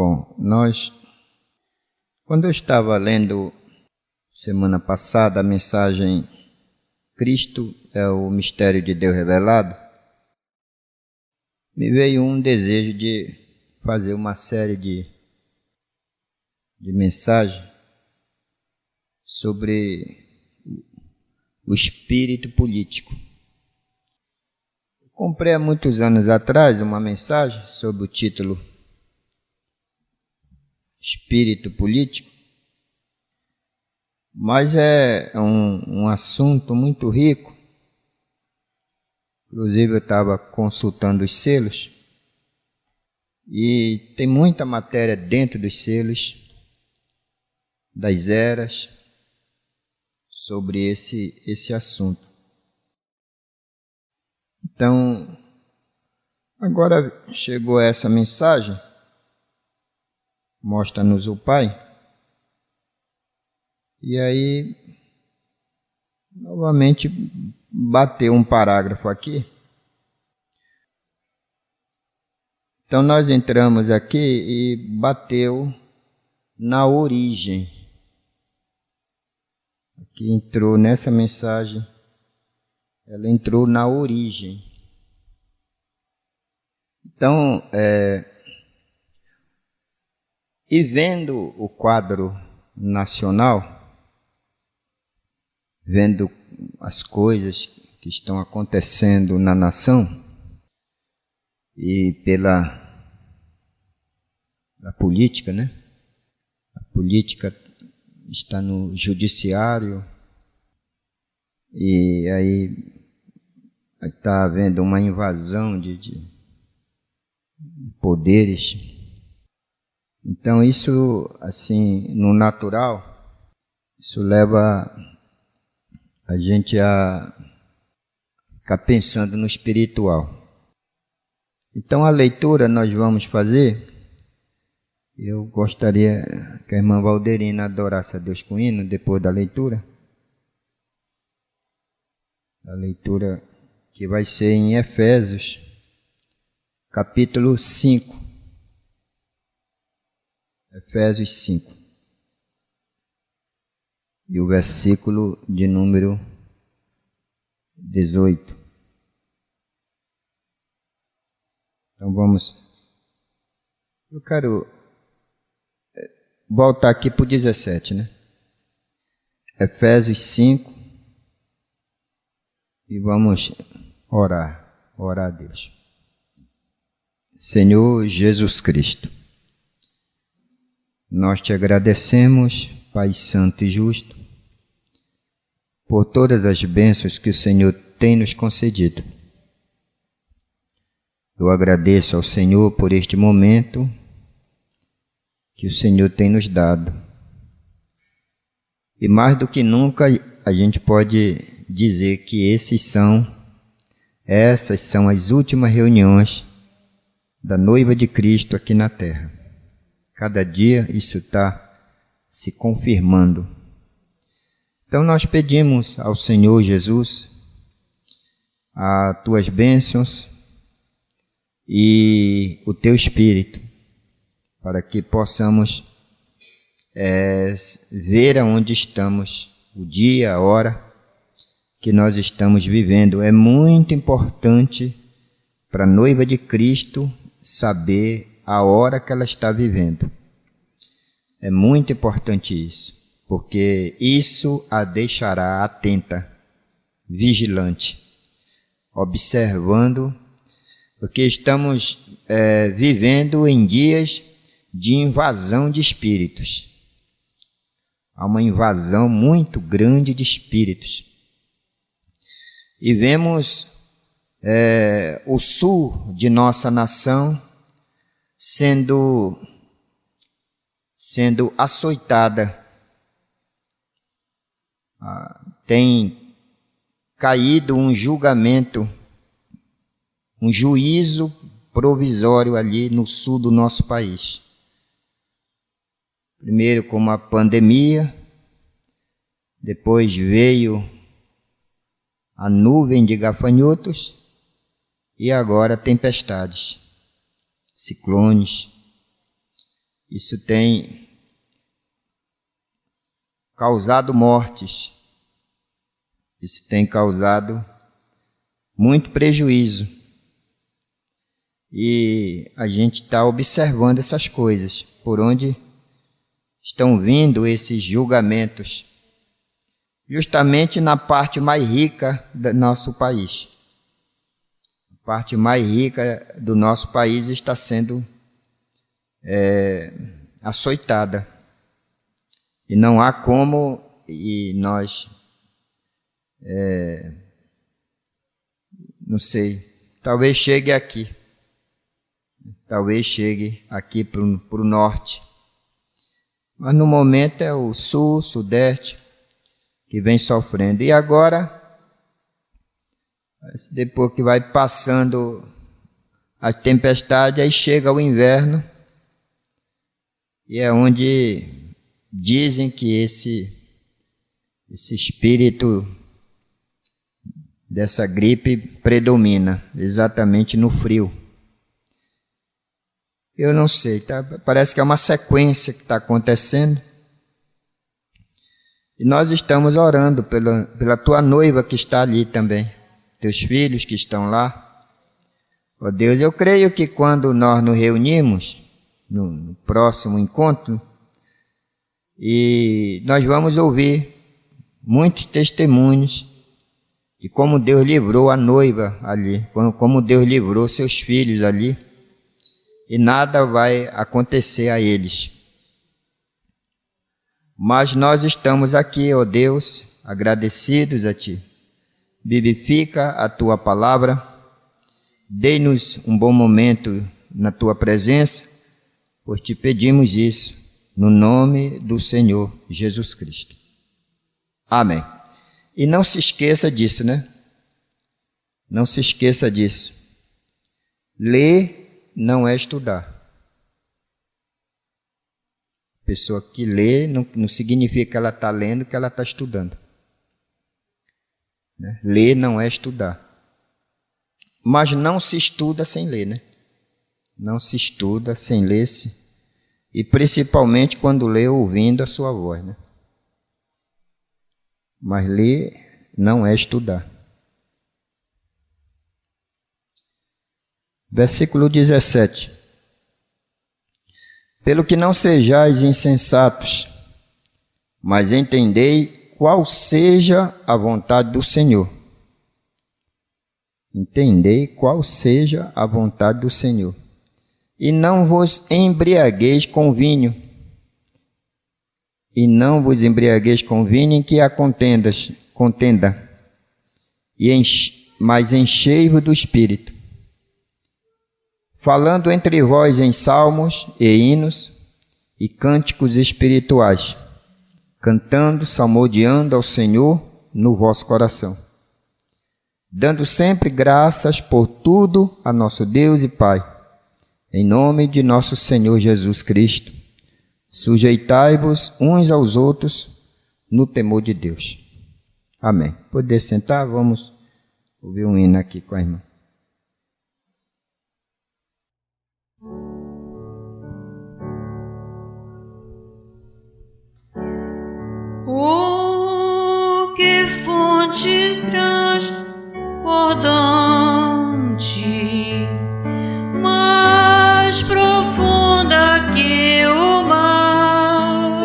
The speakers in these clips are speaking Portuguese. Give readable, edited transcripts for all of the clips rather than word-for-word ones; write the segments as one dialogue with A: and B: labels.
A: Bom, quando eu estava lendo semana passada a mensagem Cristo é o mistério de Deus revelado, me veio um desejo de fazer uma série de mensagens sobre o espírito político. Eu comprei há muitos anos atrás uma mensagem sobre o título Espírito político, mas é um assunto muito rico. Inclusive eu estava consultando os selos e tem muita matéria dentro dos selos, das eras, sobre esse assunto. Então, agora chegou essa mensagem, mostra-nos o Pai, e aí novamente bateu um parágrafo aqui. Então nós entramos aqui e bateu na origem. Aqui entrou nessa mensagem, ela entrou na origem. Então, e vendo o quadro nacional, vendo as coisas que estão acontecendo na nação e pela política, né? A política está no judiciário e aí está havendo uma invasão de poderes. Então isso, assim, no natural, isso leva a gente a ficar pensando no espiritual. Então a leitura nós vamos fazer. Eu gostaria que a irmã Valderina adorasse a Deus com hino depois da leitura. A leitura que vai ser em Efésios, capítulo 5. Efésios 5. E o versículo de número 18. Então vamos. Eu quero voltar aqui para o 17, né? Efésios 5. E vamos orar a Deus. Senhor Jesus Cristo, nós te agradecemos, Pai Santo e Justo, por todas as bênçãos que o Senhor tem nos concedido. Eu agradeço ao Senhor por este momento que o Senhor tem nos dado. E mais do que nunca a gente pode dizer que essas são as últimas reuniões da noiva de Cristo aqui na terra. Cada dia isso está se confirmando. Então nós pedimos ao Senhor Jesus as tuas bênçãos e o teu Espírito, para que possamos ver aonde estamos, o dia, a hora que nós estamos vivendo. É muito importante para a noiva de Cristo saber a hora que ela está vivendo. É muito importante isso, porque isso a deixará atenta, vigilante, observando, porque estamos vivendo em dias de invasão de espíritos. Há uma invasão muito grande de espíritos. E vemos o sul de nossa nação sendo açoitada. Tem caído um julgamento, um juízo provisório ali no sul do nosso país. Primeiro com uma pandemia, depois veio a nuvem de gafanhotos e agora tempestades, ciclones. isso tem causado mortes, isso tem causado muito prejuízo. E a gente está observando essas coisas, por onde estão vindo esses julgamentos, justamente na parte mais rica do nosso país. A parte mais rica do nosso país está sendo açoitada. E não há como nós, não sei, talvez chegue aqui. Talvez chegue aqui para o norte. Mas no momento é o sul, sudeste, que vem sofrendo. E agora, depois que vai passando a tempestade, aí chega o inverno, e é onde dizem que esse espírito dessa gripe predomina, exatamente no frio. Eu não sei, tá? Parece que é uma sequência que está acontecendo. E nós estamos orando pela tua noiva que está ali também, teus filhos que estão lá. Ó Deus, eu creio que quando nós nos reunimos, no próximo encontro, e nós vamos ouvir muitos testemunhos de como Deus livrou a noiva ali, como Deus livrou seus filhos ali, e nada vai acontecer a eles. Mas nós estamos aqui, ó Deus, agradecidos a Ti. Vivifica a Tua palavra, dê-nos um bom momento na Tua presença, pois Te pedimos isso, no nome do Senhor Jesus Cristo. Amém. E não se esqueça disso, né? Não se esqueça disso. Ler não é estudar. Pessoa que lê não significa que ela está lendo, que ela está estudando. Né? Ler não é estudar. Mas não se estuda sem ler, né? Não se estuda sem ler-se. E principalmente quando lê ouvindo a sua voz, né? Mas ler não é estudar. Versículo 17. Pelo que não sejais insensatos, mas entendei qual seja a vontade do Senhor. Entendei qual seja a vontade do Senhor. E não vos embriagueis com vinho. E não vos embriagueis com vinho em que há contenda, mas enchei-vos do Espírito, falando entre vós em salmos e hinos e cânticos espirituais, cantando, salmodiando ao Senhor no vosso coração, dando sempre graças por tudo a nosso Deus e Pai, em nome de nosso Senhor Jesus Cristo. Sujeitai-vos uns aos outros no temor de Deus. Amém. Poder sentar, vamos ouvir um hino aqui com a irmã.
B: Oh, que fonte transbordante, mais profunda que o mar,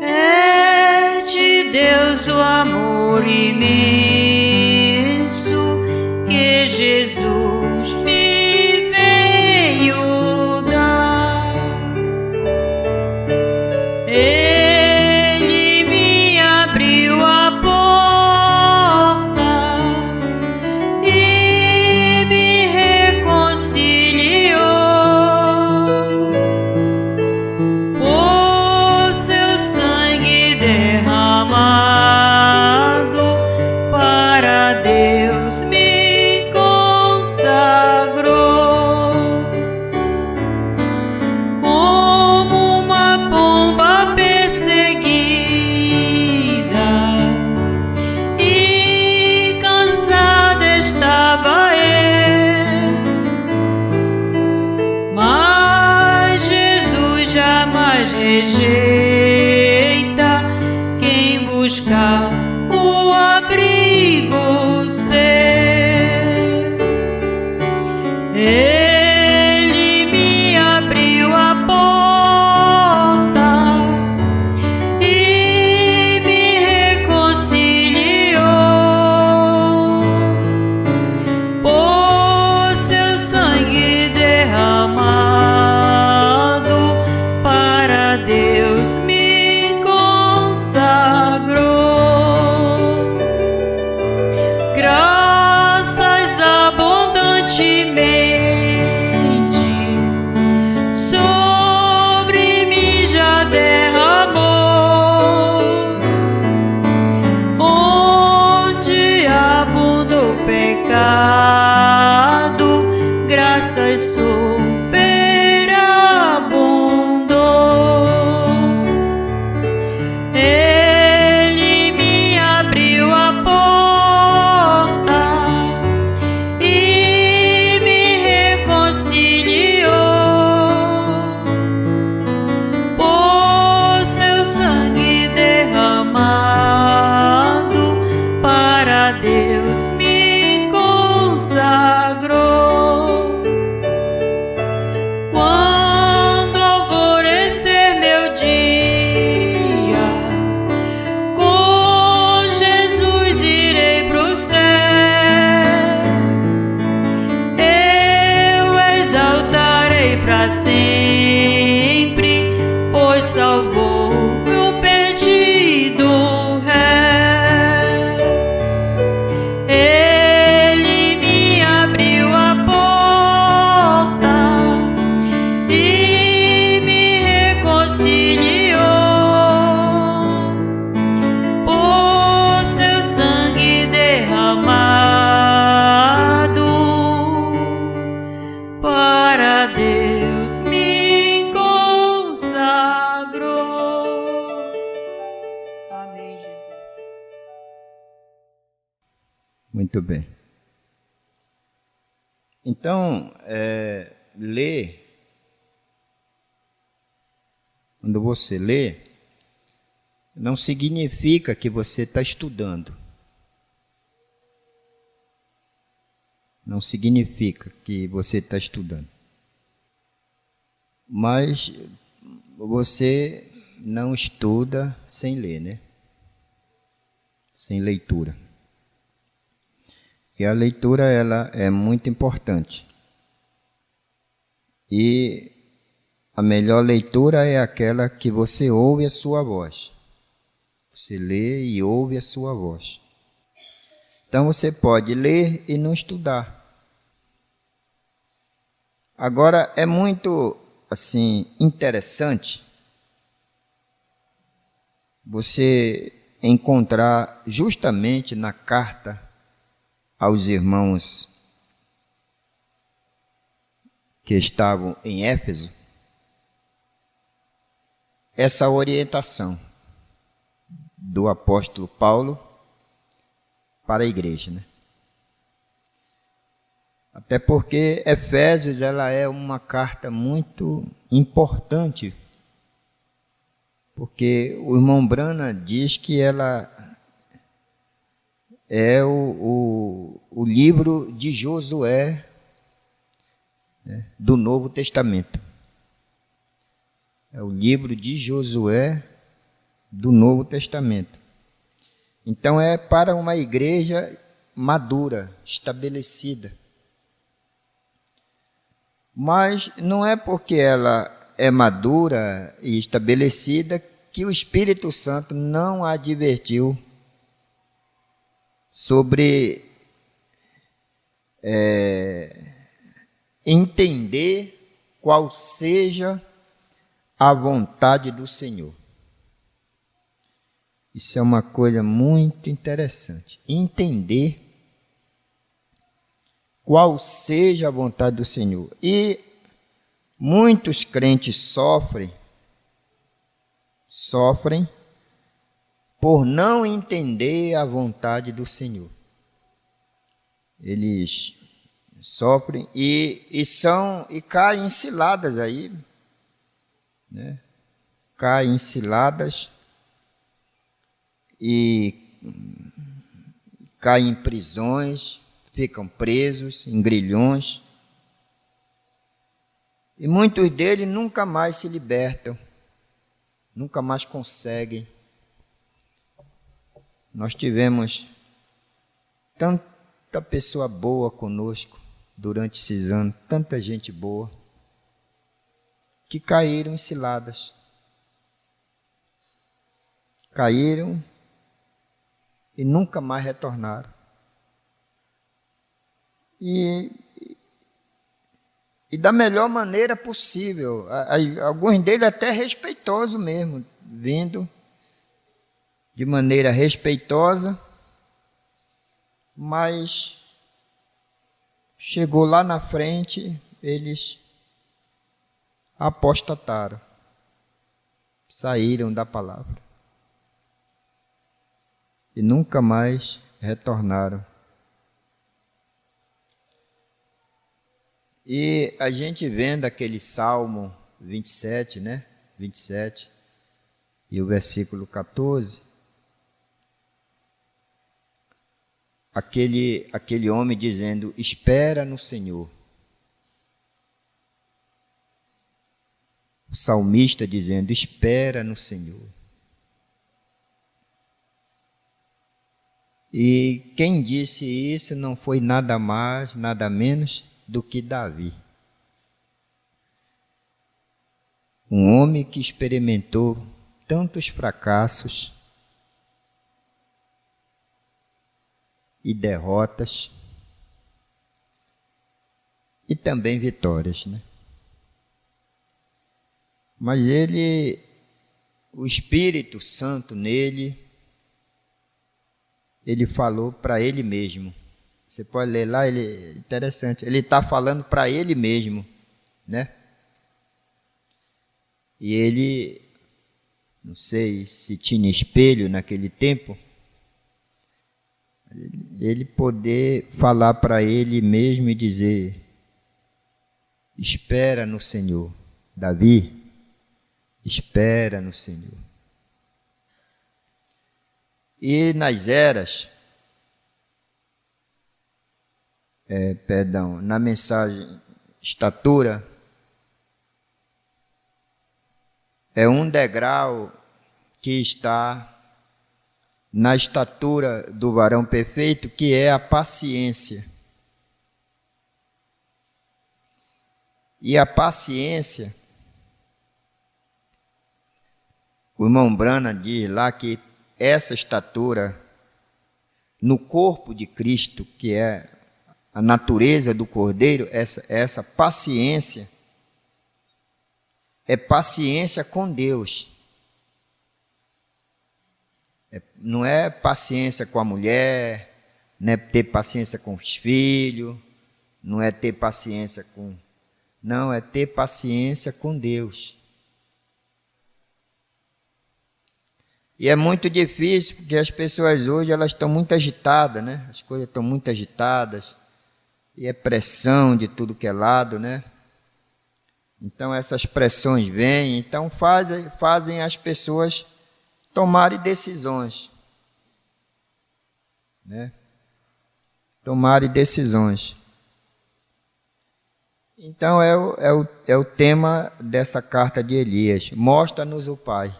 B: é de Deus o amor imenso que Jesus me veio dar. Ele me abriu a porta e me reconciliou. Por seu sangue derramado para era o abrigo seu. Ele me abriu a porta e me reconciliou. Por seu sangue derramado, para Deus me consagrou. Graças abundantemente sobre mim já derramou. Onde abundou o pecado, graças superabundou. Ele me abriu a porta e me reconciliou. Por seu sangue derramado, para Deus me consagrou. Quando alvorecer meu dia, com Jesus irei pro céu. Eu exaltarei pra sempre, pois salvou meu perdido réu. Ele me abriu a porta e me reconciliou. Por seu sangue derramado, para Deus me consagrou. Amém, Jesus.
A: Muito bem. Então, ler, quando você lê, não significa que você está estudando. Não significa que você está estudando. Mas você não estuda sem ler, né? Sem leitura. E a leitura, ela é muito importante. E a melhor leitura é aquela que você ouve a sua voz. Você lê e ouve a sua voz. Então você pode ler e não estudar. Agora é muito assim interessante você encontrar justamente na carta aos irmãos que estavam em Éfeso essa orientação do apóstolo Paulo para a igreja, né? Até porque Efésios, ela é uma carta muito importante, porque o irmão Brana diz que ela é o livro de Josué, né, do Novo Testamento. É o livro de Josué do Novo Testamento. Então é para uma igreja madura, estabelecida. Mas não é porque ela é madura e estabelecida que o Espírito Santo não a advertiu sobre entender qual seja a vontade do Senhor. Isso é uma coisa muito interessante. Entender qual seja a vontade do Senhor. E muitos crentes sofrem por não entender a vontade do Senhor. Eles sofrem e caem em ciladas aí, né? Caem em ciladas e caem em prisões, ficam presos em grilhões. E muitos deles nunca mais se libertam, nunca mais conseguem. Nós tivemos tanta pessoa boa conosco durante esses anos, tanta gente boa, que caíram em ciladas. Caíram e nunca mais retornaram. E da melhor maneira possível. Alguns deles até respeitosos mesmo, vindo de maneira respeitosa, mas chegou lá na frente, eles apostataram, saíram da palavra e nunca mais retornaram. E a gente vendo aquele Salmo 27, né? 27 e o versículo 14, aquele homem dizendo: espera no Senhor. O salmista dizendo: espera no Senhor. E quem disse isso não foi nada mais, nada menos do que Davi. Um homem que experimentou tantos fracassos e derrotas e também vitórias, né? Mas o Espírito Santo nele, ele falou para ele mesmo. Você pode ler lá, interessante, ele está falando para ele mesmo, né? E ele, não sei se tinha espelho naquele tempo, ele poder falar para ele mesmo e dizer: espera no Senhor. Davi, espera no Senhor. E nas eras, na mensagem estatura, é um degrau que está na estatura do varão perfeito, que é a paciência. E a paciência, o irmão Brana diz lá que essa estatura no corpo de Cristo, que é a natureza do Cordeiro, essa paciência, é paciência com Deus. Não é paciência com a mulher, não é ter paciência com os filhos, não é ter paciência com... Não, é ter paciência com Deus. E é muito difícil, porque as pessoas hoje elas estão muito agitadas, né? As coisas estão muito agitadas, e é pressão de tudo que é lado, né? Então essas pressões vêm, então fazem as pessoas tomarem decisões, né? Tomarem decisões. Então é o tema dessa carta de Elias. Mostra-nos o Pai.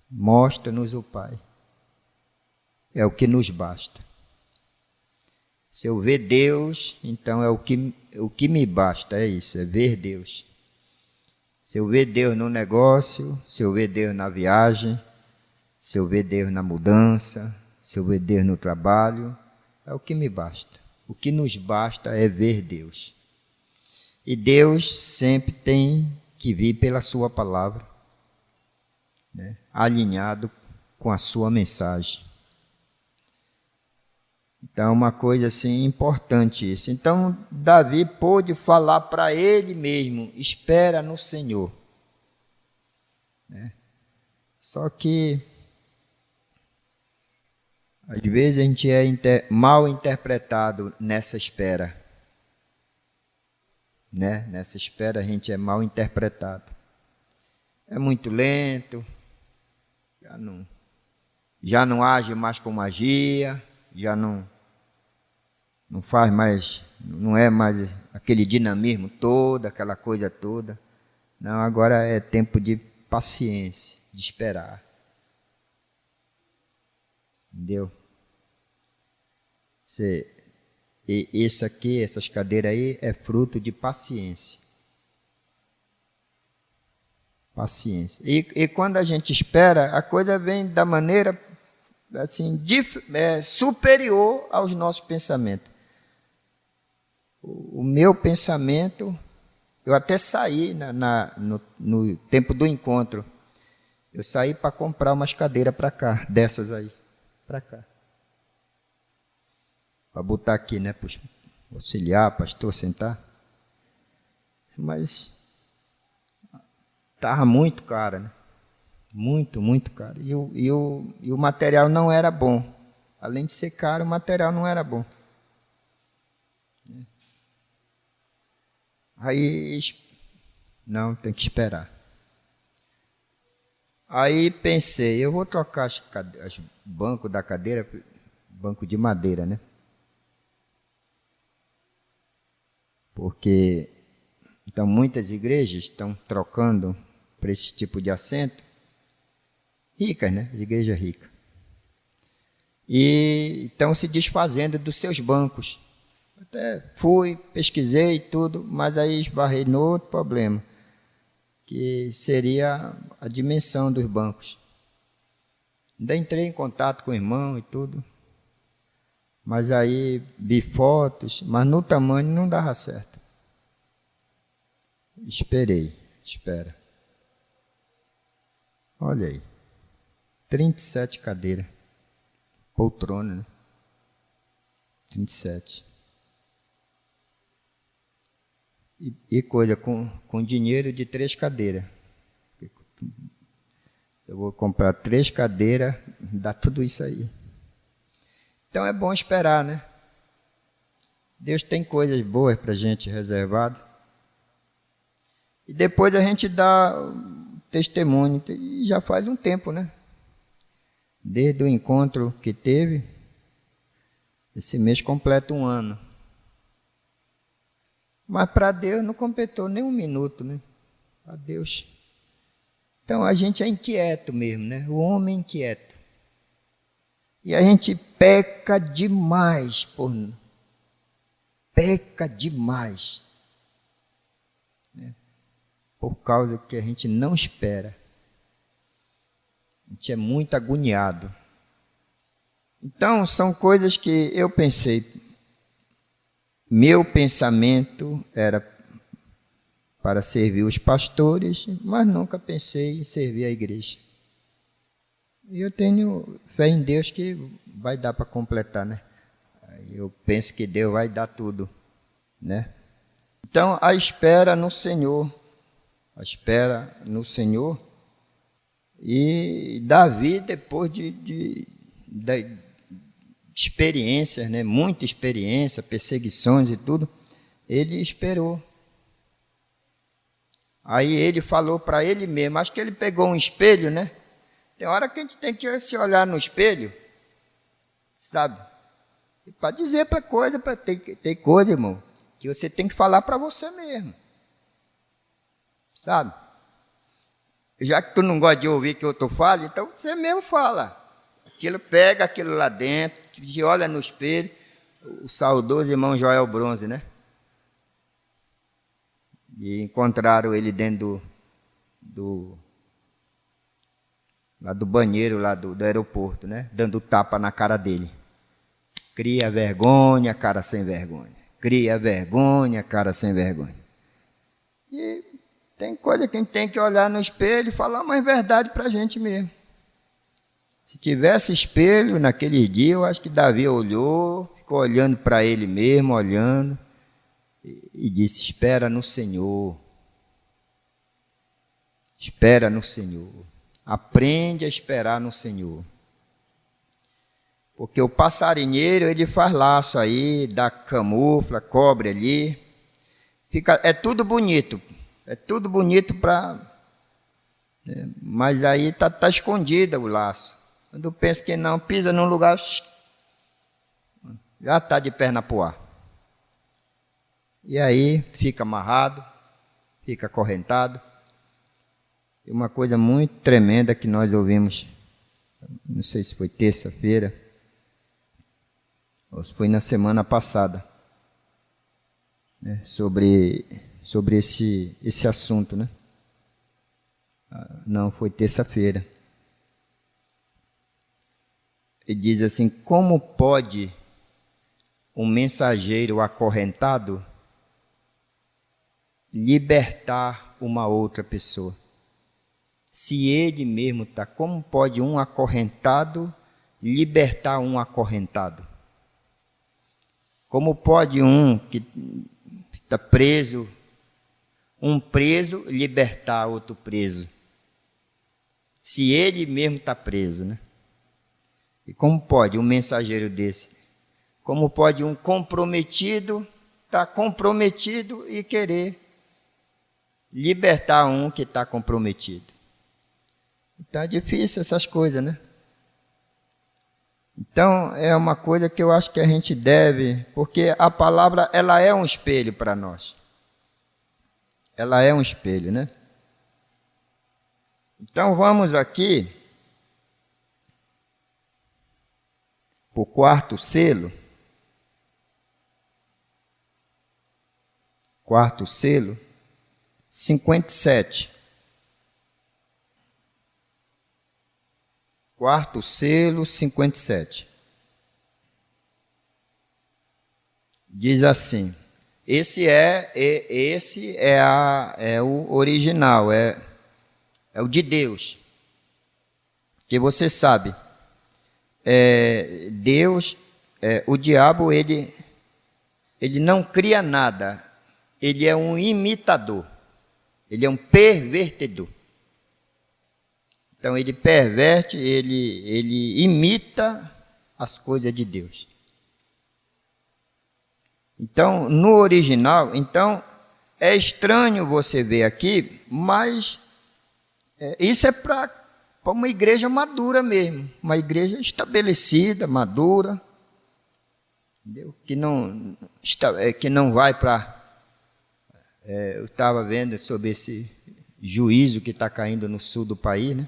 A: Mostra-nos o Pai. É o que nos basta. Se eu ver Deus, então é o que me basta, é isso, é ver Deus. Se eu ver Deus no negócio, se eu ver Deus na viagem, se eu ver Deus na mudança, se eu ver Deus no trabalho, é o que me basta. O que nos basta é ver Deus. E Deus sempre tem que vir pela sua palavra, né? Alinhado com a sua mensagem. Então, é uma coisa assim importante isso. Então, Davi pôde falar para ele mesmo: espera no Senhor. Né? Só que, às vezes, a gente é mal interpretado nessa espera. Né? Nessa espera, a gente é mal interpretado. É muito lento, já já não age mais com magia, já não faz mais, não é mais aquele dinamismo todo, aquela coisa toda. Não, agora é tempo de paciência, de esperar. Entendeu? Isso aqui, essas cadeiras aí, é fruto de paciência. Paciência. E quando a gente espera, a coisa vem da maneira assim, superior aos nossos pensamentos. O meu pensamento, eu até saí no tempo do encontro, eu saí para comprar umas cadeiras para cá, dessas aí, para cá. Para botar aqui, né, para auxiliar, pastor, sentar. Mas estava muito caro, né? Muito caro. E o material não era bom. Além de ser caro, o material não era bom. Aí, não, tem que esperar. Aí pensei, eu vou trocar os bancos da cadeira, banco de madeira, né? Porque então muitas igrejas estão trocando para esse tipo de assento. Ricas, né? As igrejas ricas. E estão se desfazendo dos seus bancos. Até fui, pesquisei tudo, mas aí esbarrei no outro problema, que seria a dimensão dos bancos. Ainda entrei em contato com o irmão e tudo, mas aí vi fotos, mas no tamanho não dava certo. Espera. Olha aí, 37 cadeiras, poltrona, né? 37. E coisa, com dinheiro de 3 cadeiras. Eu vou comprar 3 cadeiras, dá tudo isso aí. Então é bom esperar, né? Deus tem coisas boas para a gente reservado. E depois a gente dá testemunho, e já faz um tempo, né? Desde o encontro que teve, esse mês completa 1 ano. Mas para Deus não completou nem 1 minuto, né? Para Deus. Então a gente é inquieto mesmo, né? O homem é inquieto. E a gente peca demais, peca demais. Né? Por causa que a gente não espera. A gente é muito agoniado. Então são coisas que eu pensei. Meu pensamento era para servir os pastores, mas nunca pensei em servir a igreja. E eu tenho fé em Deus que vai dar para completar, né? Eu penso que Deus vai dar tudo, né? Então, a espera no Senhor. E Davi, depois de experiências, né? Muita experiência, perseguições e tudo, ele esperou. Aí ele falou para ele mesmo, acho que ele pegou um espelho, né? Tem hora que a gente tem que se olhar no espelho, sabe? Para dizer para coisa, para ter coisa, irmão, que você tem que falar para você mesmo, sabe? Já que tu não gosta de ouvir que outro fale, então você mesmo fala. Aquilo pega aquilo lá dentro, te olha no espelho, o saudoso irmão Joel Bronze, né? E encontraram ele dentro lá do banheiro lá do aeroporto, né? Dando tapa na cara dele. Cria vergonha, cara sem vergonha. Cria vergonha, cara sem vergonha. E tem coisa que a gente tem que olhar no espelho e falar mais verdade para a gente mesmo. Se tivesse espelho naquele dia, eu acho que Davi olhou, ficou olhando para ele mesmo, olhando, e disse, espera no Senhor. Espera no Senhor. Aprende a esperar no Senhor. Porque o passarinheiro, ele faz laço aí, dá camufla, cobre ali. É tudo bonito. É tudo bonito para... mas aí está escondido o laço. Quando pensa que não, pisa num lugar, já está de perna para o ar. E aí fica amarrado, fica acorrentado. E uma coisa muito tremenda que nós ouvimos, não sei se foi terça-feira, ou se foi na semana passada, né, sobre esse assunto, né? Não, foi terça-feira. Ele diz assim: como pode um mensageiro acorrentado libertar uma outra pessoa? Se ele mesmo está, como pode um acorrentado libertar um acorrentado? Como pode um que está preso, um preso, libertar outro preso? Se ele mesmo está preso, né? E como pode um mensageiro desse? Como pode um comprometido estar comprometido e querer libertar um que está comprometido? Então é difícil essas coisas, né? Então é uma coisa que eu acho que a gente deve, porque a palavra ela é um espelho para nós. Ela é um espelho, né? Então vamos aqui para o quarto selo. Quarto selo, 57. Quarto selo, 57. Diz assim: esse é o original, é o de Deus. Que você sabe, Deus, o diabo, ele não cria nada, ele é um imitador, ele é um pervertedor. Então ele perverte, ele imita as coisas de Deus. Então, no original, então é estranho você ver aqui, mas isso é para uma igreja madura mesmo, uma igreja estabelecida, madura, entendeu? Que não vai para... eu estava vendo sobre esse juízo que está caindo no sul do país, né?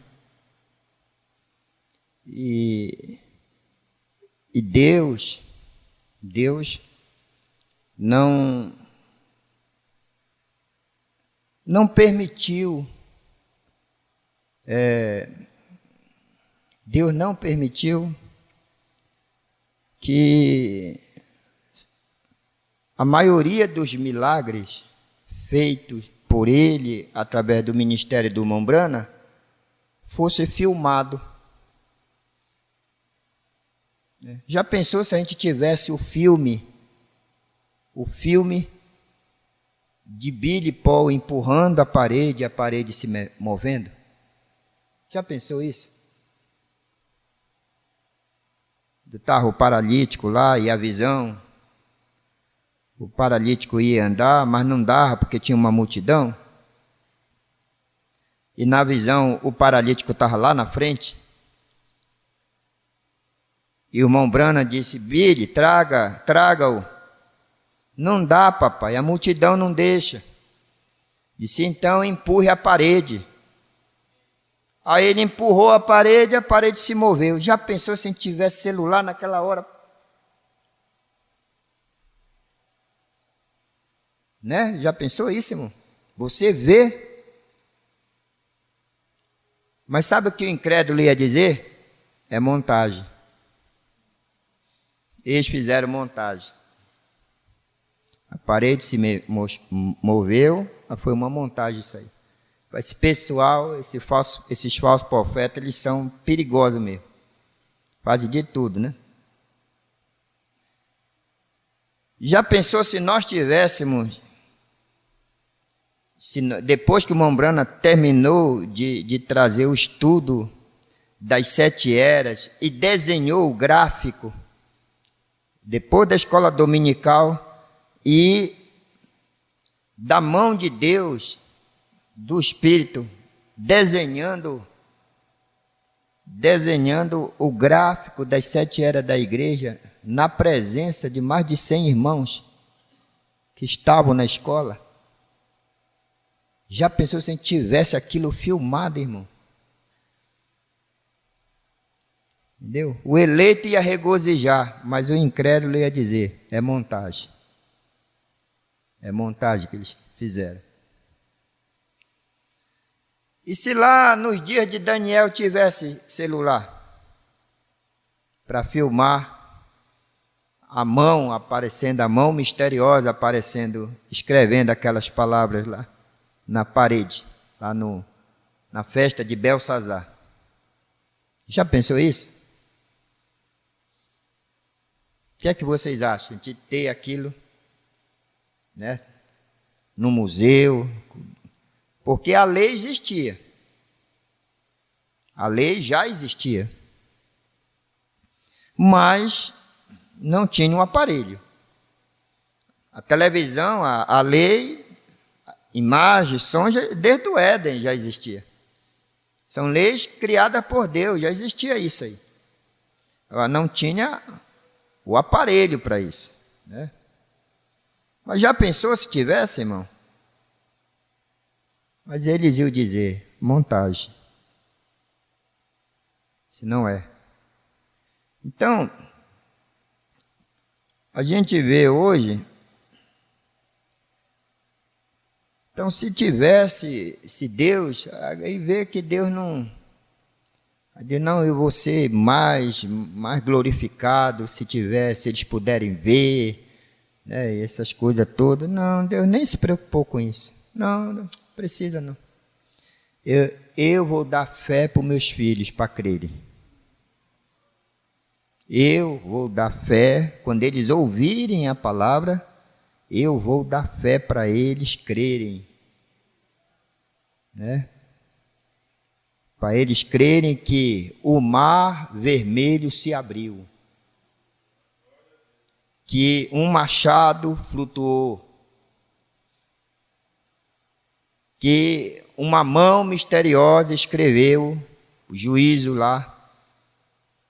A: E Deus não permitiu, Deus não permitiu que a maioria dos milagres feitos por ele através do ministério do Mombrana fosse filmado. Já pensou se a gente tivesse o filme de Billy Paul empurrando a parede se movendo? Já pensou isso? Estava o paralítico lá e a visão, o paralítico ia andar, mas não dava porque tinha uma multidão. E na visão o paralítico estava lá na frente. E o Mombrana disse: Billy, traga-o. Não dá, papai, a multidão não deixa. Disse: então empurre a parede. Aí ele empurrou a parede se moveu. Já pensou se a gente tivesse celular naquela hora? Né? Já pensou isso, irmão? Você vê. Mas sabe o que o incrédulo ia dizer? É montagem. Eles fizeram montagem. A parede se moveu, foi uma montagem isso aí. Esse pessoal, esses falsos profetas, eles são perigosos mesmo. Fazem de tudo, né? Já pensou se nós tivéssemos, depois que o Mombrana terminou de trazer o estudo das 7 eras e desenhou o gráfico, depois da escola dominical, e da mão de Deus, do Espírito, desenhando desenhando o gráfico das 7 eras da igreja na presença de mais de 100 irmãos que estavam na escola. Já pensou se a gente tivesse aquilo filmado, irmão? Entendeu? O eleito ia regozijar, mas o incrédulo ia dizer, é montagem. É montagem que eles fizeram. E se lá nos dias de Daniel tivesse celular para filmar a mão aparecendo, a mão misteriosa aparecendo, escrevendo aquelas palavras lá na parede, lá na festa de Belsazar. Já pensou isso? O que é que vocês acham de ter aquilo, né, no museu? Porque a lei existia. A lei já existia. Mas não tinha um aparelho. A televisão, a lei, imagens, sons, desde o Éden já existia. São leis criadas por Deus, já existia isso aí. Ela não tinha o aparelho para isso, né? Mas já pensou se tivesse, irmão? Mas eles iam dizer, montagem. Se não é. Então, a gente vê hoje, então se tivesse, se Deus, aí vê que Deus não, eu vou ser mais glorificado se tivesse, se eles puderem ver, né, essas coisas todas. Não, Deus nem se preocupou com isso. Não precisa não. Eu vou dar fé para os meus filhos para crerem. Eu vou dar fé, quando eles ouvirem a palavra, eu vou dar fé para eles crerem, né? Para eles crerem que o mar vermelho se abriu, que um machado flutuou, que uma mão misteriosa escreveu o juízo lá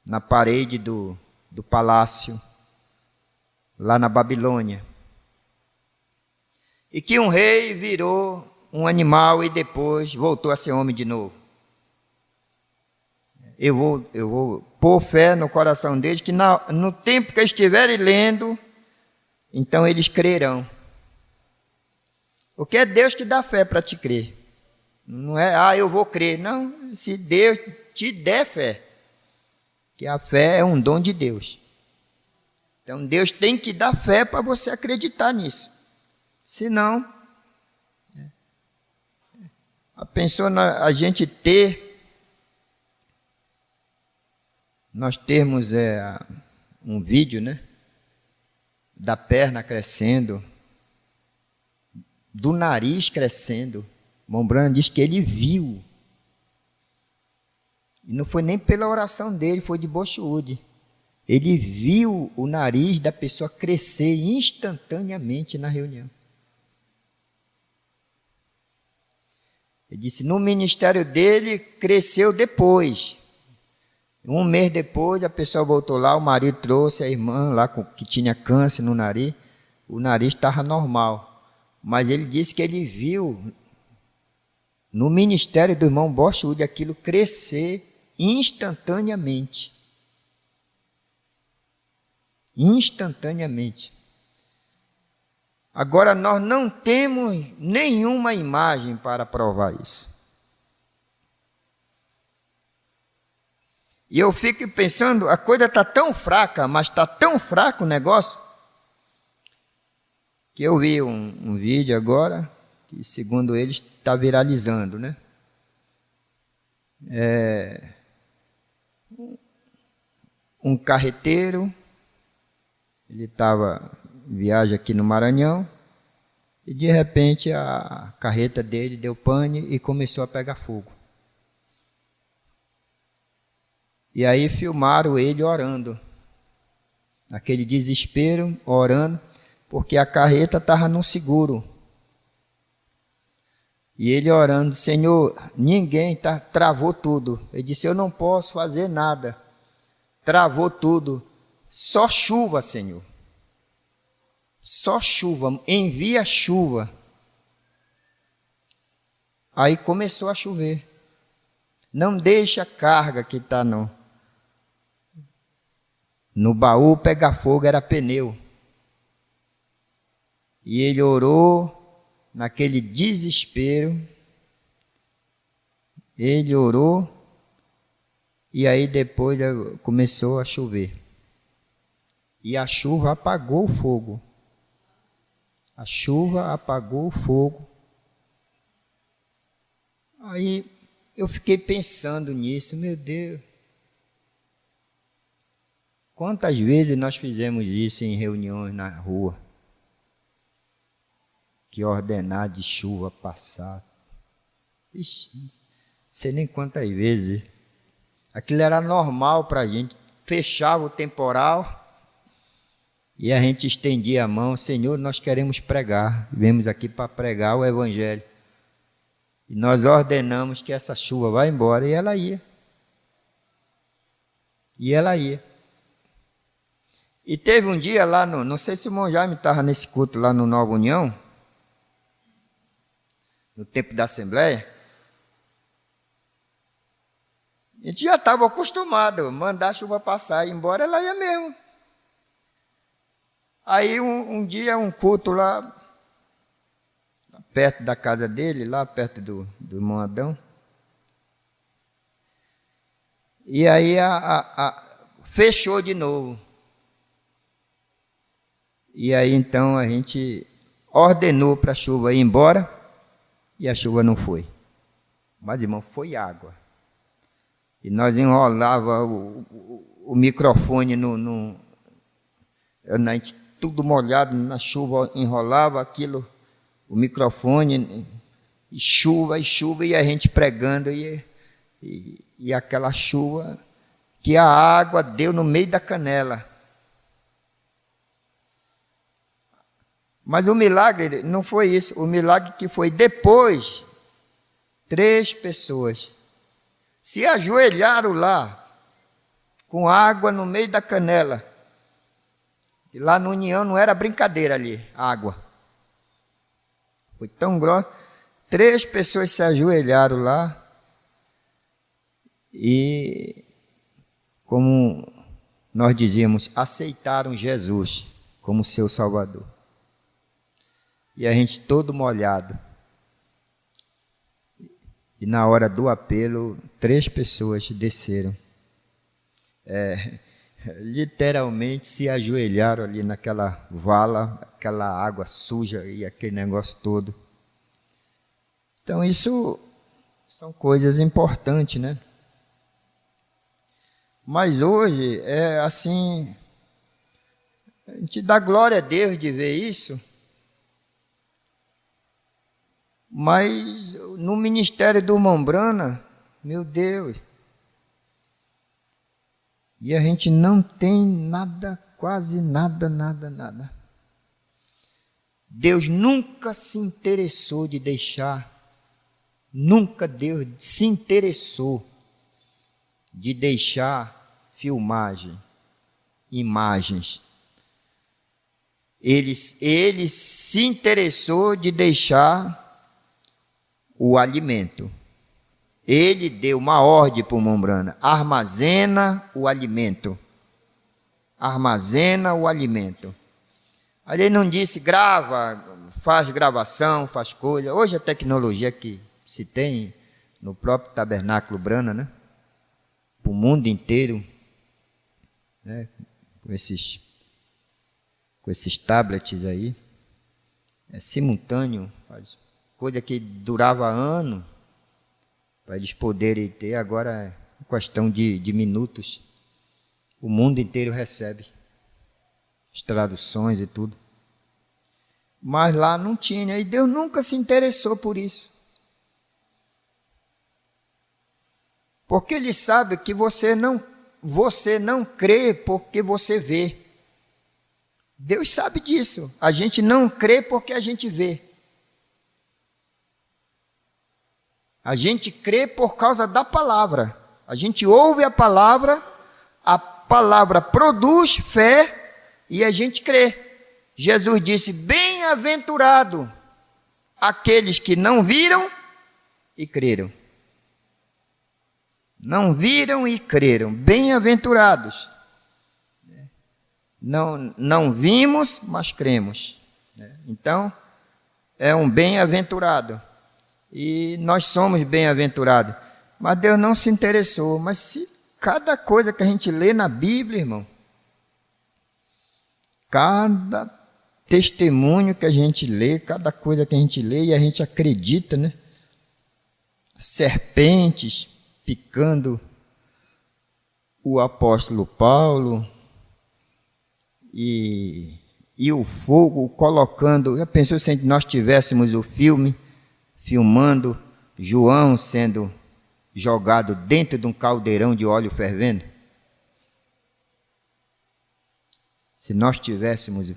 A: na parede do palácio, lá na Babilônia. E que um rei virou um animal e depois voltou a ser homem de novo. Eu vou pôr fé no coração deles que no tempo que estiverem lendo, então eles crerão. Porque é Deus que dá fé para te crer. Não é, eu vou crer. Não, se Deus te der fé. Que a fé é um dom de Deus. Então Deus tem que dar fé para você acreditar nisso. Senão, pensou a gente nós termos um vídeo, né, da perna crescendo, do nariz crescendo. Mombrana diz que ele viu. E não foi nem pela oração dele, foi de Bochwood. Ele viu o nariz da pessoa crescer instantaneamente na reunião. Ele disse, no ministério dele, cresceu depois. Um mês depois, a pessoa voltou lá, o marido trouxe a irmã lá que tinha câncer no nariz. O nariz estava normal. Mas ele disse que ele viu no ministério do irmão Bochwood aquilo crescer instantaneamente. Instantaneamente. Agora, nós não temos nenhuma imagem para provar isso. E eu fico pensando, a coisa está tão fraca, mas está tão fraco o negócio, que eu vi um vídeo agora, que segundo eles está viralizando, né? Um carreteiro, ele estava em viagem aqui no Maranhão, e de repente a carreta dele deu pane e começou a pegar fogo. E aí filmaram ele orando, naquele desespero, orando, porque a carreta estava no seguro. E ele orando, Senhor, ninguém travou tudo. Ele disse, eu não posso fazer nada. Travou tudo. Só chuva, Senhor. Só chuva. Envia chuva. Aí começou a chover. Não deixa a carga que está no baú pegar fogo, era pneu. E ele orou naquele desespero. Ele orou e aí depois começou a chover. E a chuva apagou o fogo. A chuva apagou o fogo. Aí eu fiquei pensando nisso, meu Deus. Quantas vezes nós fizemos isso em reuniões na rua? Que ordenar de chuva passar. Ixi, não sei nem quantas vezes. Aquilo era normal para a gente. Fechava o temporal e a gente estendia a mão. Senhor, nós queremos pregar. Viemos aqui para pregar o Evangelho. E nós ordenamos que essa chuva vá embora. E ela ia. E ela ia. E teve um dia lá, não sei se o irmão Jaime estava nesse culto lá no Nova União, no tempo da Assembleia. A gente já estava acostumado a mandar a chuva passar e ir embora, ela ia mesmo. Aí um dia, um culto lá, perto da casa dele, lá perto do irmão Adão. E aí fechou de novo. E aí então a gente ordenou para a chuva ir embora e a chuva não foi. Mas, irmão, foi água. E nós enrolava o microfone a gente tudo molhado na chuva, enrolava aquilo, o microfone, e chuva, e a gente pregando, e aquela chuva que a água deu no meio da canela. Mas o milagre não foi isso, o milagre que foi depois, 3 pessoas se ajoelharam lá, com água no meio da canela. E lá no União não era brincadeira ali, a água. Foi tão grossa. 3 pessoas se ajoelharam lá e, como nós dizíamos, aceitaram Jesus como seu Salvador. E a gente todo molhado. E na hora do apelo, 3 pessoas desceram. Literalmente se ajoelharam ali naquela vala, aquela água suja e aquele negócio todo. Então isso são coisas importantes, né? Mas hoje é assim, a gente dá glória a Deus de ver isso. Mas no ministério do Mombrana, meu Deus, e a gente não tem nada, quase nada. Deus nunca se interessou de deixar, nunca Deus se interessou de deixar filmagem, imagens. Ele se interessou de deixar o alimento. Ele deu uma ordem para o Mombrana: armazena o alimento. Armazena o alimento. Aí ele não disse grava, faz gravação, faz coisa. Hoje a tecnologia que se tem no próprio Tabernáculo Brana, né? Para o mundo inteiro, né? Com esses tablets aí, é simultâneo, faz coisa que durava anos para eles poderem ter, agora é questão de minutos. O mundo inteiro recebe as traduções e tudo. Mas lá não tinha, e Deus nunca se interessou por isso. Porque Ele sabe que você não crê porque você vê. Deus sabe disso. A gente não crê porque a gente vê. A gente crê por causa da palavra. A gente ouve a palavra produz fé e a gente crê. Jesus disse: bem-aventurado aqueles que não viram e creram. Não viram e creram. Bem-aventurados. Não vimos, mas cremos. Então, é um bem-aventurado. E nós somos bem-aventurados. Mas Deus não se interessou. Mas se cada coisa que a gente lê na Bíblia, irmão, cada testemunho que a gente lê, cada coisa que a gente lê e a gente acredita, né? Serpentes picando o apóstolo Paulo e o fogo colocando. Já pensou se nós tivéssemos o filme filmando João sendo jogado dentro de um caldeirão de óleo fervendo? Se nós tivéssemos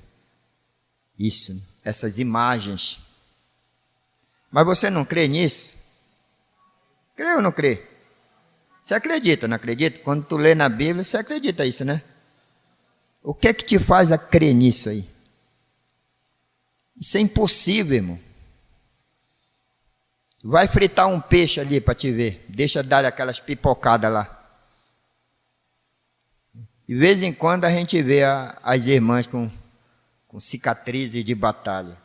A: isso, essas imagens. Mas você não crê nisso? Crê ou não crê? Você acredita, não acredita? Quando tu lê na Bíblia, você acredita nisso, né? O que é que te faz a crer nisso aí? Isso é impossível, irmão. Vai fritar um peixe ali para te ver. Deixa dar aquelas pipocadas lá. De vez em quando a gente vê as irmãs com cicatrizes de batalha.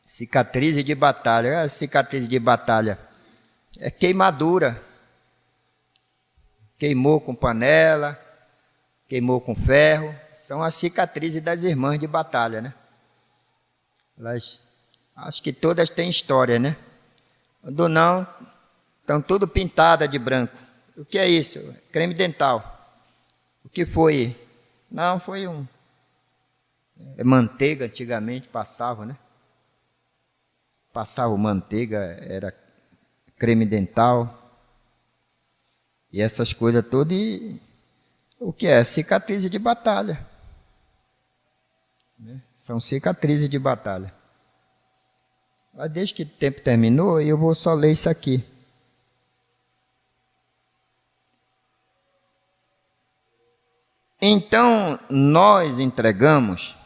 A: Cicatrizes de batalha. Cicatriz de batalha é queimadura. Queimou com panela, queimou com ferro. São as cicatrizes das irmãs de batalha, né? Elas, acho que todas têm história, né? Quando não, estão tudo pintadas de branco. O que é isso? Creme dental. O que foi? Não, foi manteiga, antigamente passava, né? Passava manteiga, era creme dental. E essas coisas todas. E o que é? Cicatrizes de batalha. São cicatrizes de batalha. Mas desde que o tempo terminou, eu vou só ler isso aqui. Então, nós entregamos,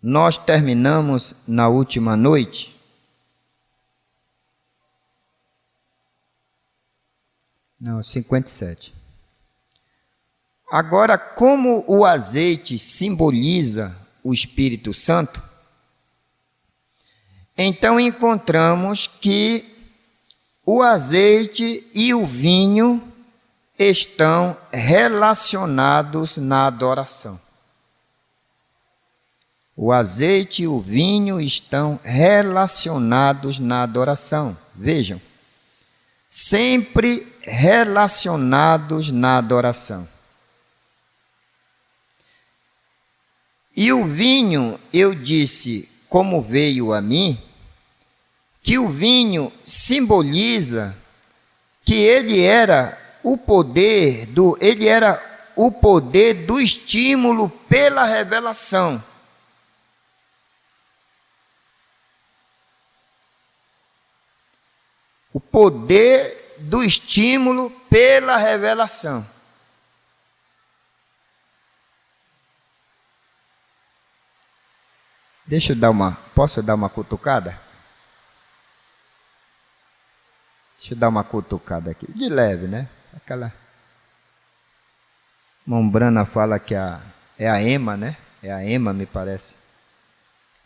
A: nós terminamos na última noite. Não, 57. Agora, como o azeite simboliza o Espírito Santo, então encontramos que o azeite e o vinho estão relacionados na adoração. O azeite e o vinho estão relacionados na adoração. Vejam, sempre relacionados na adoração. E o vinho, eu disse, como veio a mim, que o vinho simboliza que ele era o poder do estímulo pela revelação. O poder do estímulo pela revelação. Posso dar uma cutucada? Deixa eu dar uma cutucada aqui, de leve, né? Aquela Mombrana fala que é a ema, né? É a ema, me parece.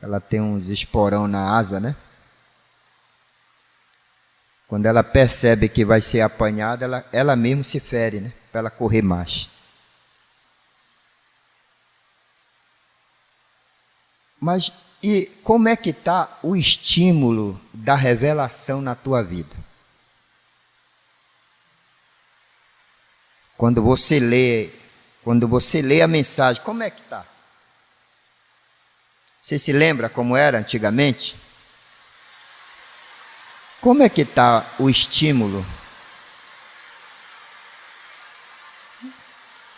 A: Ela tem uns esporão na asa, né? Quando ela percebe que vai ser apanhada, ela mesmo se fere, né? Para ela correr mais. Mas e como é que está o estímulo da revelação na tua vida? Quando você lê a mensagem, como é que está? Você se lembra como era antigamente? Como é que está o estímulo?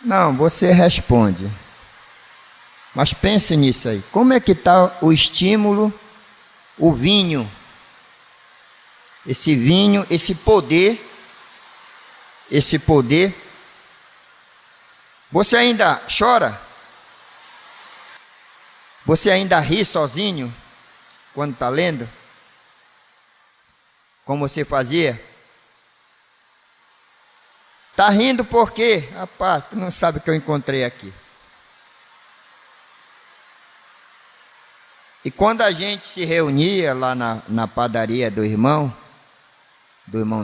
A: Não, você responde. Mas pense nisso aí. Como é que está o estímulo, o vinho esse vinho, esse poder. Você ainda chora? Você ainda ri sozinho quando está lendo? Como você fazia? Está rindo por quê? Rapaz, tu não sabe o que eu encontrei aqui. E quando a gente se reunia lá na padaria do irmão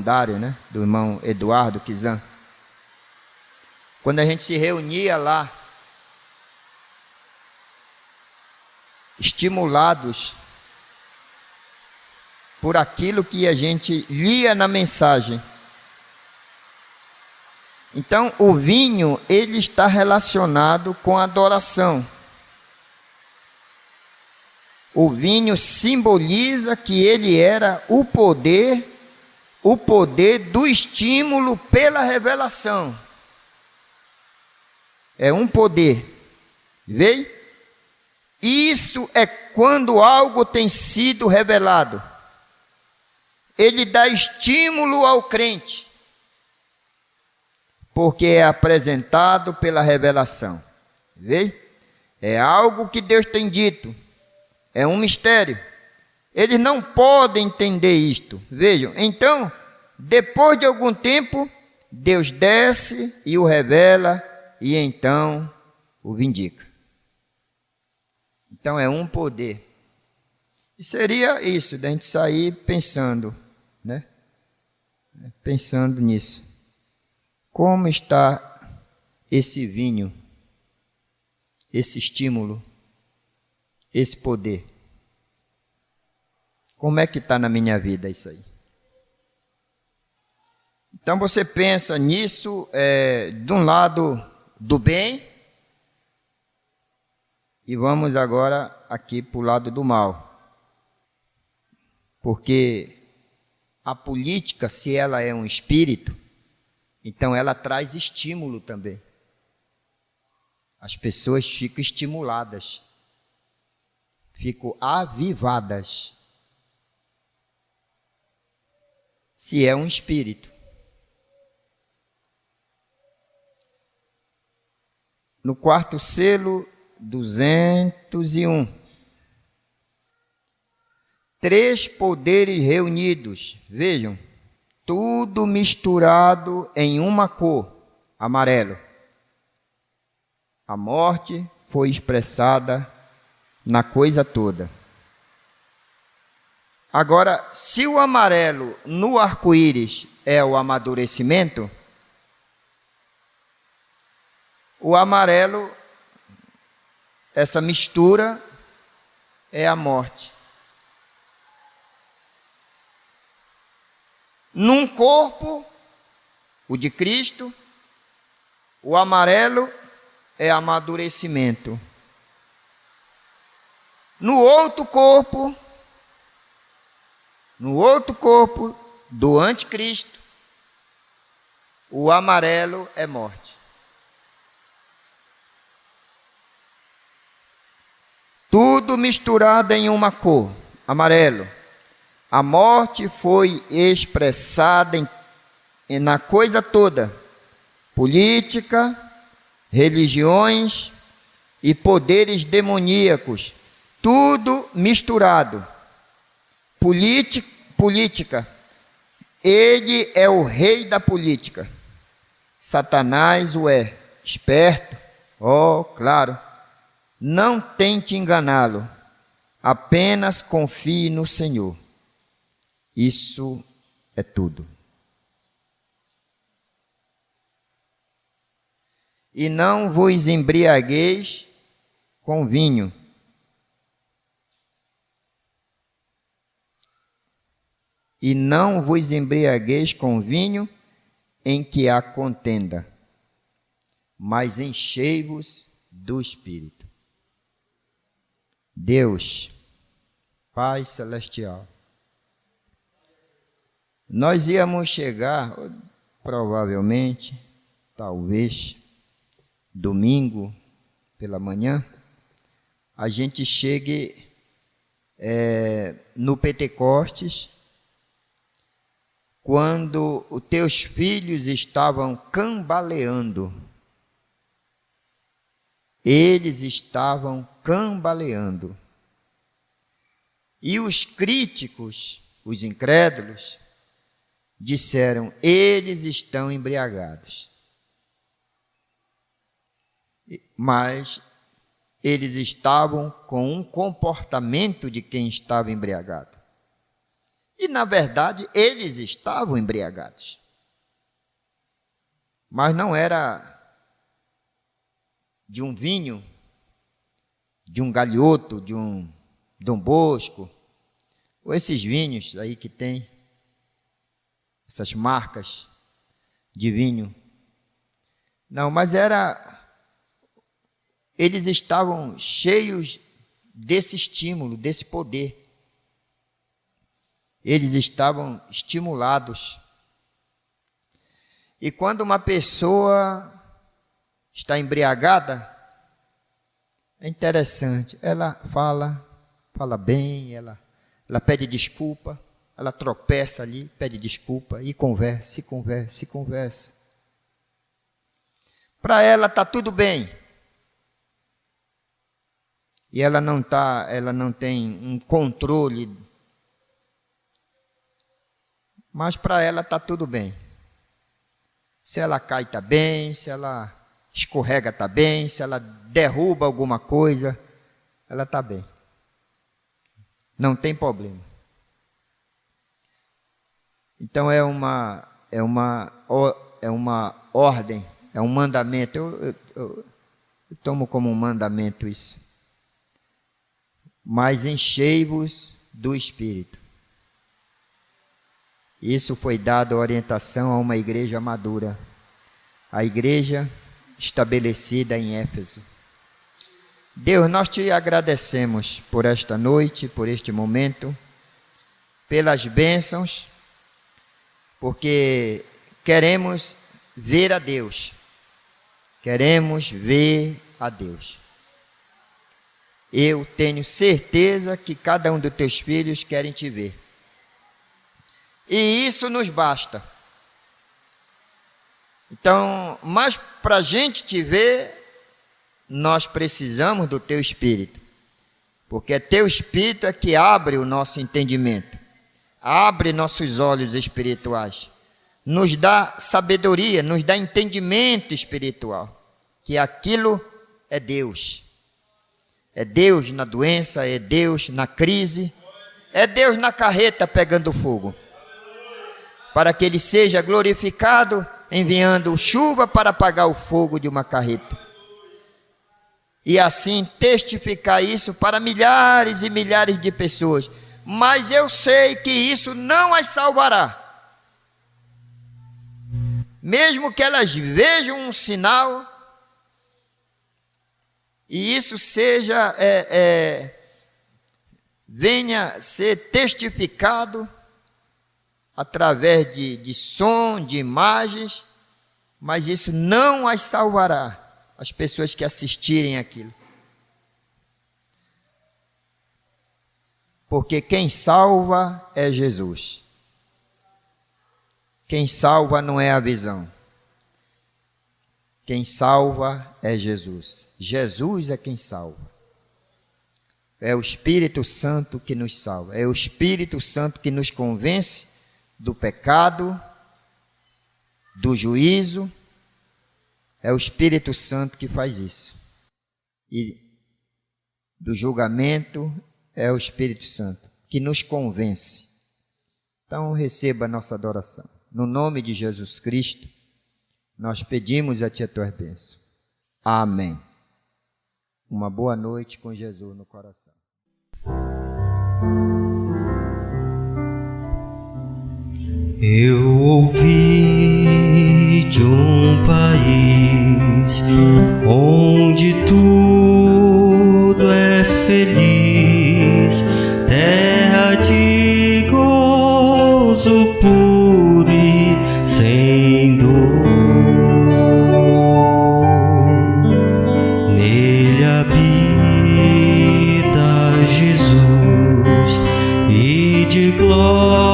A: Dário, né? Do irmão Eduardo Kizan. Quando a gente se reunia lá, estimulados por aquilo que a gente lia na mensagem. Então, o vinho, ele está relacionado com a adoração. O vinho simboliza que ele era o poder do estímulo pela revelação. É um poder. Veio? Isso é quando algo tem sido revelado. Ele dá estímulo ao crente, porque é apresentado pela revelação. Veio? É algo que Deus tem dito. É um mistério. Eles não podem entender isto. Vejam, então, depois de algum tempo, Deus desce e o revela, e então o vindica. Então é um poder. E seria isso, da gente sair pensando, né? Pensando nisso. Como está esse vinho, esse estímulo, esse poder? Como é que está na minha vida isso aí? Então você pensa nisso de um lado do bem, e vamos agora aqui para o lado do mal. Porque a política, se ela é um espírito, então ela traz estímulo também. As pessoas ficam estimuladas, ficam avivadas. Se é um espírito. No quarto selo, 201. 3 poderes reunidos. Vejam, tudo misturado em uma cor, amarelo. A morte foi expressada na coisa toda. Agora, se o amarelo no arco-íris é o amadurecimento, o amarelo, essa mistura, é a morte. Num corpo, o de Cristo, o amarelo é amadurecimento. No outro corpo do anticristo, o amarelo é morte. Tudo misturado em uma cor, amarelo. A morte foi expressada na coisa toda. Política, religiões e poderes demoníacos. Tudo misturado. Política. Ele é o rei da política. Satanás o é. Esperto. Claro. Não tente enganá-lo. Apenas confie no Senhor. Isso é tudo. E não vos embriagueis com vinho. E não vos embriagueis com vinho em que há contenda, mas enchei-vos do Espírito. Deus, Pai Celestial, nós íamos chegar, provavelmente, talvez, domingo pela manhã, a gente chegue no Pentecostes quando os teus filhos estavam cambaleando. Eles estavam cambaleando. E os críticos, os incrédulos, disseram: eles estão embriagados. Mas eles estavam com um comportamento de quem estava embriagado. E, na verdade, eles estavam embriagados. Mas não era de um vinho, de um galhoto, de um Dom Bosco, ou esses vinhos aí que tem, essas marcas de vinho. Não, mas eles estavam cheios desse estímulo, desse poder. Eles estavam estimulados. E quando uma pessoa está embriagada, é interessante, ela fala bem, ela pede desculpa, ela tropeça ali, pede desculpa e conversa. Para ela está tudo bem. E ela não tem um controle, mas para ela está tudo bem. Se ela cai, está bem, se ela escorrega, está bem, se ela derruba alguma coisa, ela está bem. Não tem problema. Então é uma ordem, é um mandamento. Eu tomo como um mandamento isso. Mas enchei-vos do Espírito. Isso foi dado a orientação a uma igreja madura, a igreja estabelecida em Éfeso. Deus, nós te agradecemos por esta noite, por este momento, pelas bênçãos, porque queremos ver a Deus. Queremos ver a Deus. Eu tenho certeza que cada um dos teus filhos querem te ver. E isso nos basta. Então, mas para a gente te ver, nós precisamos do teu Espírito. Porque é teu Espírito é que abre o nosso entendimento. Abre nossos olhos espirituais. Nos dá sabedoria, nos dá entendimento espiritual. Que aquilo é Deus. É Deus na doença, é Deus na crise, é Deus na carreta pegando fogo. Para que Ele seja glorificado, enviando chuva para apagar o fogo de uma carreta. E assim testificar isso para milhares e milhares de pessoas. Mas eu sei que isso não as salvará. Mesmo que elas vejam um sinal, e isso seja, venha ser testificado através de som, de imagens, mas isso não as salvará, as pessoas que assistirem aquilo. Porque quem salva é Jesus. Quem salva não é a visão. Quem salva é Jesus. Jesus é quem salva. É o Espírito Santo que nos salva. É o Espírito Santo que nos convence do pecado, do juízo. É o Espírito Santo que faz isso. E do julgamento é o Espírito Santo que nos convence. Então receba a nossa adoração. No nome de Jesus Cristo, nós pedimos a Ti a Tua bênção. Amém. Uma boa noite com Jesus no coração.
C: Eu ouvi de um país onde tudo é feliz, terra de gozo puro e sem dor. Nele habita Jesus e de glória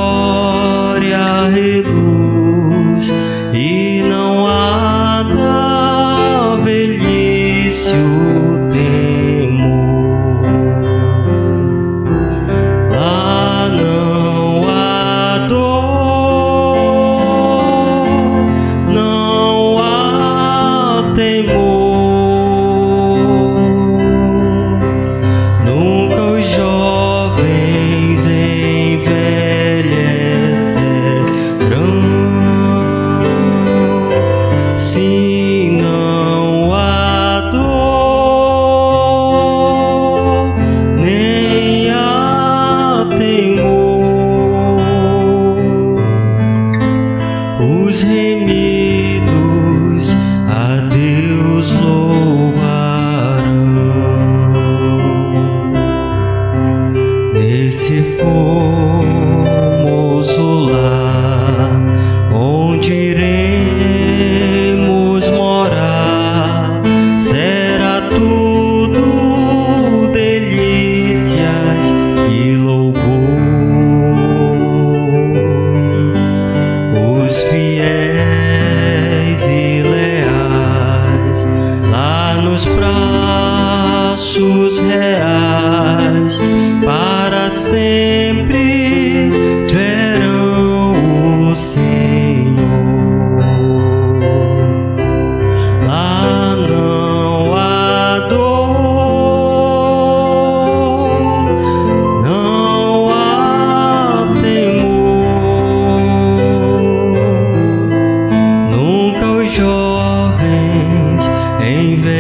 C: teus braços reais para sempre verão o Senhor. Lá não há dor, não há temor. Nunca os jovens envelhecerão.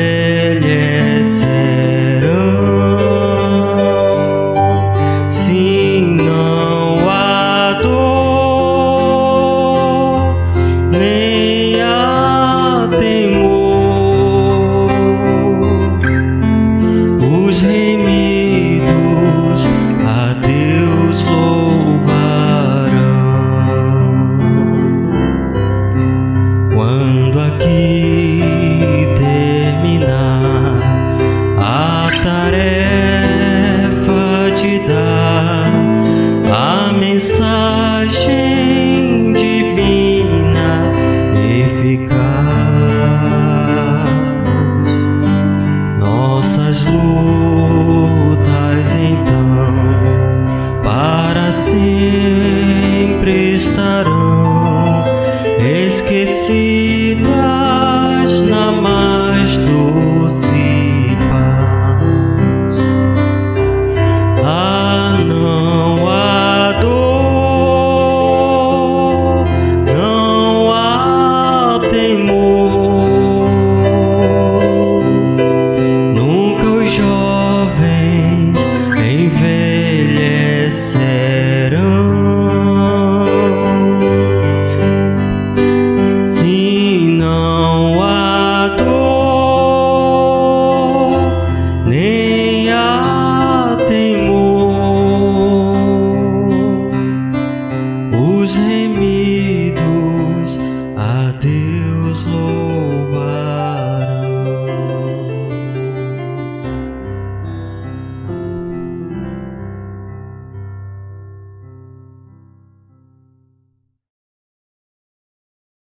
C: Sim, não há dor, nem há temor. Os remidos a Deus louvarão. Quando aqui terminar a tarefa de dar a mensagem divina eficaz, nossas luzes